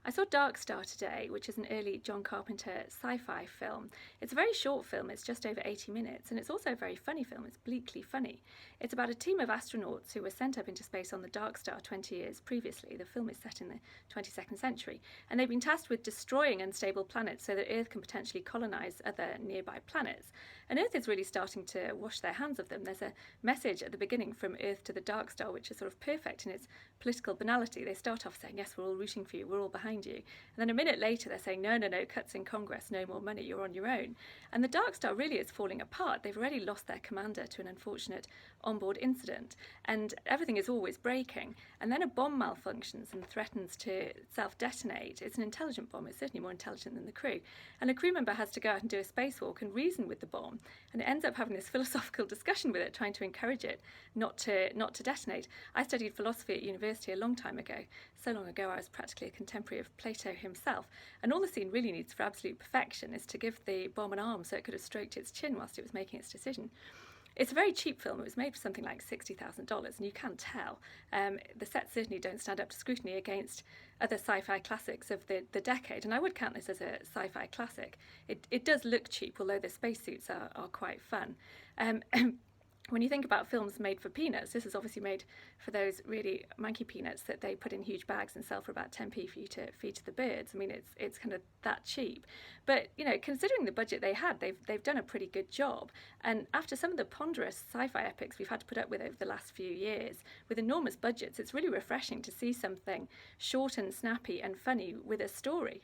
I saw Dark Star today, which is an early John Carpenter sci-fi film. It's a very short film, it's just over 80 minutes, and it's also a very funny film. It's bleakly funny. It's about a team of astronauts who were sent up into space on the Dark Star 20 years previously. The film is set in the 22nd century, and they've been tasked with destroying unstable planets so that Earth can potentially colonize other nearby planets. And Earth is really starting to wash their hands of them. There's a message at the beginning from Earth to the Dark Star, which is sort of perfect in its political banality. They start off saying, yes, we're all rooting for you, we're all behind you. And then a minute later, they're saying, no, cuts in Congress, no more money, you're on your own. And the Dark Star really is falling apart. They've already lost their commander to an unfortunate onboard incident, and everything is always breaking. And then a bomb malfunctions and threatens to self-detonate. It's an intelligent bomb, it's certainly more intelligent than the crew. And a crew member has to go out and do a spacewalk and reason with the bomb, and it ends up having this philosophical discussion with it, trying to encourage it not to detonate. I studied philosophy at university a long time ago. So long ago I was practically a contemporary of Plato himself, and all the scene really needs for absolute perfection is to give the bomb an arm so it could have stroked its chin whilst it was making its decision. It's a very cheap film. It was made for something like $60,000, and you can tell. The sets certainly don't stand up to scrutiny against other sci-fi classics of the decade, and I would count this as a sci-fi classic. It does look cheap, although the spacesuits are quite fun. When you think about films made for peanuts, this is obviously made for those really manky peanuts that they put in huge bags and sell for about 10p for you to feed to the birds. I mean, it's kind of that cheap. But, you know, considering the budget they had, they've done a pretty good job. And after some of the ponderous sci-fi epics we've had to put up with over the last few years, with enormous budgets, it's really refreshing to see something short and snappy and funny with a story.